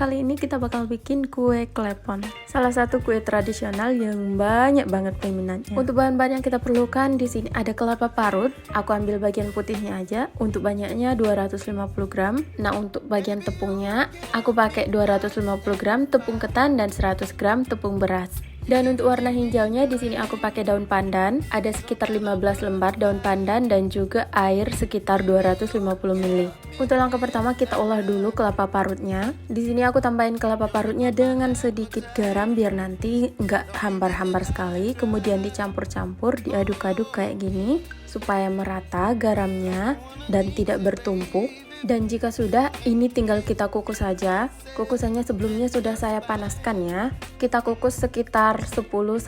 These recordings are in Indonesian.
kali ini kita bakal bikin kue klepon. Salah satu kue tradisional yang banyak banget peminatnya. Untuk bahan-bahan yang kita perlukan di sini ada kelapa parut. Aku ambil bagian putihnya aja. Untuk banyaknya 250 gram. Nah, untuk bagian tepungnya aku pakai 250 gram tepung ketan dan 100 gram tepung beras. Dan untuk warna hijaunya di sini aku pakai daun pandan, ada sekitar 15 lembar daun pandan dan juga air sekitar 250 ml. Untuk langkah pertama kita olah dulu kelapa parutnya. Di sini aku tambahin kelapa parutnya dengan sedikit garam biar nanti nggak hambar-hambar sekali. Kemudian dicampur-campur, diaduk-aduk kayak gini supaya merata garamnya dan tidak bertumpuk. Dan jika sudah, ini tinggal kita kukus saja. Kukusannya sebelumnya sudah saya panaskan ya. Kita kukus sekitar 10-15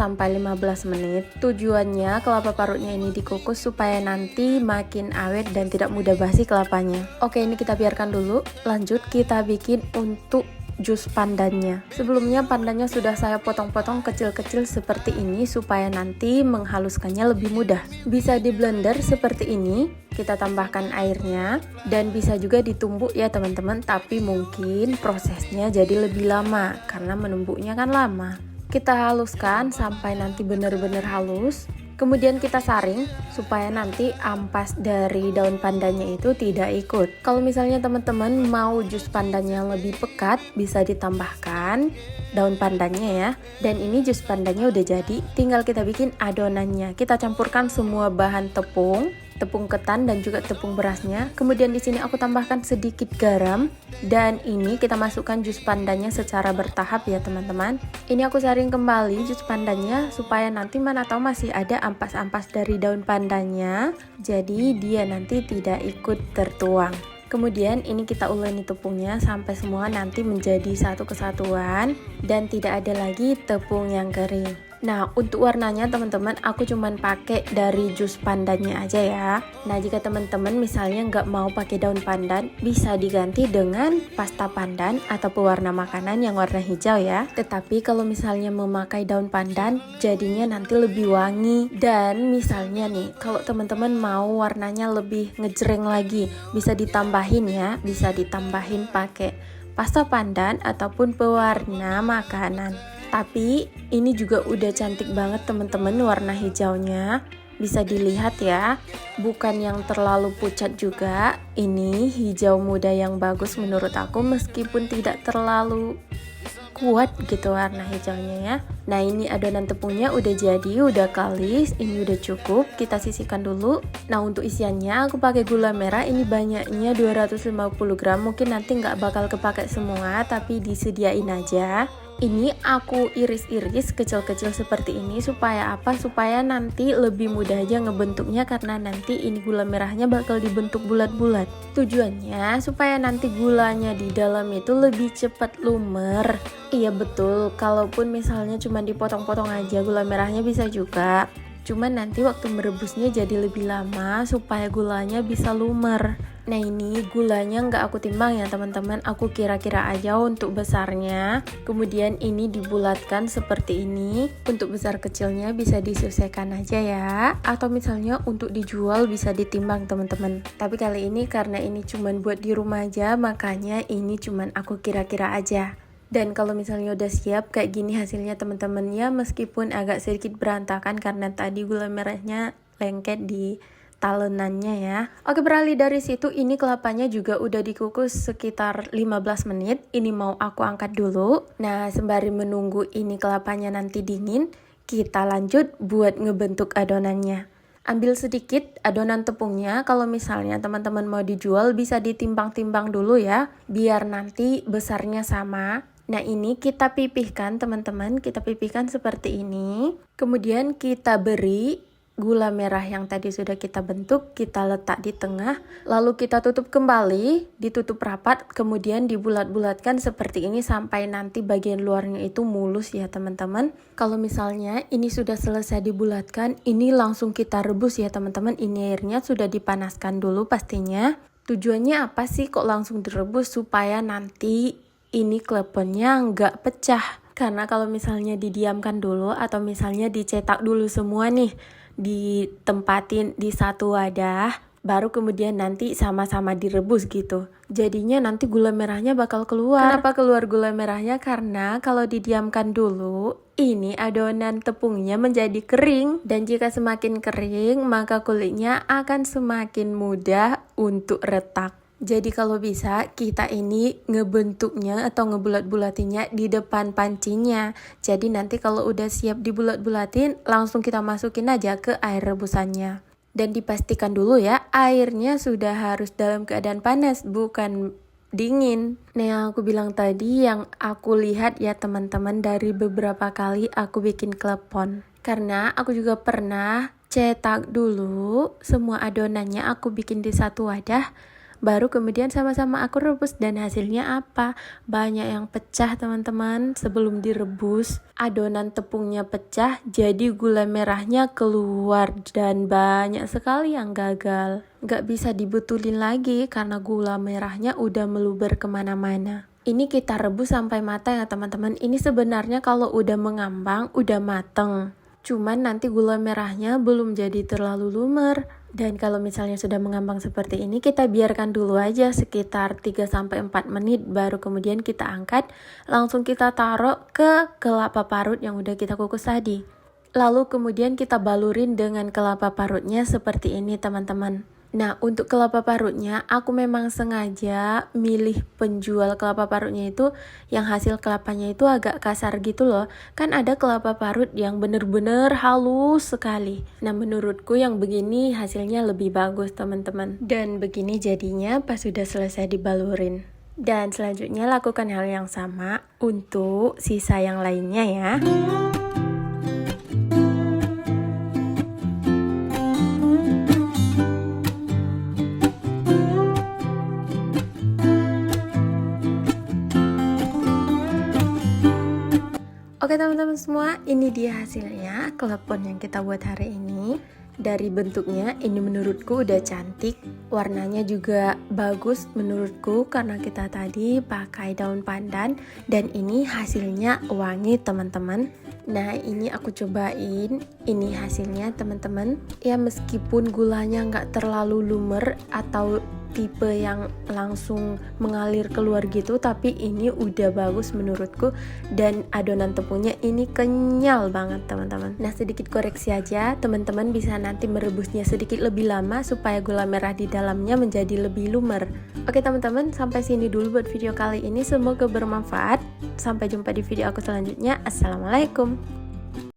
menit. Tujuannya kelapa parutnya ini dikukus supaya nanti makin awet dan tidak mudah basi kelapanya. Oke, ini kita biarkan dulu. Lanjut kita bikin untuk jus pandannya. Sebelumnya pandannya sudah saya potong-potong kecil-kecil seperti ini supaya nanti menghaluskannya lebih mudah. Bisa di blender seperti ini. Kita tambahkan airnya dan bisa juga ditumbuk ya teman-teman, tapi mungkin prosesnya jadi lebih lama karena menumbuknya kan lama. Kita haluskan sampai nanti benar-benar halus. Kemudian kita saring supaya nanti ampas dari daun pandannya itu tidak ikut. Kalau misalnya teman-teman mau jus pandannya yang lebih pekat, bisa ditambahkan daun pandannya ya. Dan ini jus pandannya udah jadi, tinggal kita bikin adonannya. Kita campurkan semua bahan tepung ketan dan juga tepung berasnya. Kemudian di sini aku tambahkan sedikit garam dan ini kita masukkan jus pandannya secara bertahap ya teman-teman. Ini aku saring kembali jus pandannya supaya nanti mana tahu masih ada ampas-ampas dari daun pandannya. Jadi dia nanti tidak ikut tertuang. Kemudian ini kita uleni tepungnya sampai semua nanti menjadi satu kesatuan dan tidak ada lagi tepung yang kering. Nah, untuk warnanya teman-teman aku cuman pakai dari jus pandannya aja ya. Nah, jika teman-teman misalnya nggak mau pakai daun pandan, bisa diganti dengan pasta pandan atau pewarna makanan yang warna hijau ya. Tetapi kalau misalnya memakai daun pandan, jadinya nanti lebih wangi. Dan misalnya nih, kalau teman-teman mau warnanya lebih ngejreng lagi, bisa ditambahin ya, bisa ditambahin pakai pasta pandan ataupun pewarna makanan. Tapi ini juga udah cantik banget teman-teman warna hijaunya. Bisa dilihat ya, bukan yang terlalu pucat juga. Ini hijau muda yang bagus menurut aku meskipun tidak terlalu kuat gitu warna hijaunya ya. Nah, ini adonan tepungnya udah jadi, udah kalis, ini udah cukup. Kita sisihkan dulu. Nah, untuk isiannya aku pakai gula merah, ini banyaknya 250 gram. Mungkin nanti nggak bakal kepake semua, tapi disediain aja. Ini aku iris-iris kecil-kecil seperti ini supaya apa? Supaya nanti lebih mudah aja ngebentuknya karena nanti ini gula merahnya bakal dibentuk bulat-bulat. Tujuannya supaya nanti gulanya di dalam itu lebih cepat lumer. Iya betul, kalaupun misalnya cuma dipotong-potong aja gula merahnya bisa juga. Cuman nanti waktu merebusnya jadi lebih lama supaya gulanya bisa lumer. Nah, ini gulanya nggak aku timbang ya teman-teman, aku kira-kira aja untuk besarnya. Kemudian ini dibulatkan seperti ini. Untuk besar kecilnya bisa disesuaikan aja ya. Atau misalnya untuk dijual bisa ditimbang teman-teman. Tapi kali ini karena ini cuman buat di rumah aja, makanya ini cuman aku kira-kira aja. Dan kalau misalnya udah siap kayak gini hasilnya teman-teman ya, meskipun agak sedikit berantakan karena tadi gula merahnya lengket di talenannya ya. Oke, beralih dari situ ini kelapanya juga udah dikukus sekitar 15 menit. Ini mau aku angkat dulu. Nah, sembari menunggu ini kelapanya nanti dingin, kita lanjut buat ngebentuk adonannya. Ambil sedikit adonan tepungnya, kalau misalnya teman-teman mau dijual bisa ditimbang-timbang dulu ya, biar nanti besarnya sama. Nah, ini kita pipihkan teman-teman, kita pipihkan seperti ini. Kemudian kita beri gula merah yang tadi sudah kita bentuk, kita letak di tengah, lalu kita tutup kembali, ditutup rapat, kemudian dibulat-bulatkan seperti ini sampai nanti bagian luarnya itu mulus ya teman-teman. Kalau misalnya ini sudah selesai dibulatkan, ini langsung kita rebus ya teman-teman. Ini airnya sudah dipanaskan dulu pastinya. Tujuannya apa sih kok langsung direbus? Supaya nanti ini kleponnya nggak pecah. Karena kalau misalnya didiamkan dulu atau misalnya dicetak dulu semua nih, ditempatin di satu wadah, baru kemudian nanti sama-sama direbus gitu. Jadinya nanti gula merahnya bakal keluar. Kenapa keluar gula merahnya? Karena kalau didiamkan dulu, ini adonan tepungnya menjadi kering. Dan jika semakin kering, maka kulitnya akan semakin mudah untuk retak. Jadi kalau bisa kita ini ngebentuknya atau ngebulat-bulatinya di depan pancinya. Jadi nanti kalau udah siap dibulat-bulatin, langsung kita masukin aja ke air rebusannya. Dan dipastikan dulu ya, airnya sudah harus dalam keadaan panas, bukan dingin. Nah, yang aku bilang tadi, yang aku lihat ya teman-teman, dari beberapa kali aku bikin klepon. Karena aku juga pernah cetak dulu, semua adonannya aku bikin di satu wadah, baru kemudian sama-sama aku rebus, dan hasilnya apa? Banyak yang pecah teman-teman sebelum direbus. Adonan tepungnya pecah, jadi gula merahnya keluar dan banyak sekali yang gagal. Gak bisa dibetulin lagi karena gula merahnya udah meluber kemana-mana. Ini kita rebus sampai matang ya teman-teman. Ini sebenarnya kalau udah mengambang, udah mateng. Cuman nanti gula merahnya belum jadi terlalu lumer. Dan kalau misalnya sudah mengambang seperti ini, kita biarkan dulu aja sekitar 3-4 menit, baru kemudian kita angkat, langsung kita taruh ke kelapa parut yang udah kita kukus tadi. Lalu kemudian kita balurin dengan kelapa parutnya seperti ini teman-teman. Nah, untuk kelapa parutnya, aku memang sengaja milih penjual kelapa parutnya itu yang hasil kelapanya itu agak kasar gitu loh. Kan ada kelapa parut yang bener-bener halus sekali. Nah, menurutku yang begini hasilnya lebih bagus teman-teman. Dan begini jadinya pas sudah selesai dibalurin. Dan selanjutnya lakukan hal yang sama untuk sisa yang lainnya ya. Oke teman-teman semua, ini dia hasilnya klepon yang kita buat hari ini. Dari bentuknya ini menurutku udah cantik, warnanya juga bagus menurutku karena kita tadi pakai daun pandan, dan ini hasilnya wangi teman-teman. Nah, ini aku cobain, ini hasilnya teman-teman. Ya meskipun gulanya nggak terlalu lumer atau tipe yang langsung mengalir keluar gitu, tapi ini udah bagus menurutku, dan adonan tepungnya ini kenyal banget teman-teman. Nah, sedikit koreksi aja, teman-teman bisa nanti merebusnya sedikit lebih lama supaya gula merah di dalamnya menjadi lebih lumer. Oke teman-teman, sampai sini dulu buat video kali ini, semoga bermanfaat. Sampai jumpa di video aku selanjutnya. Assalamualaikum.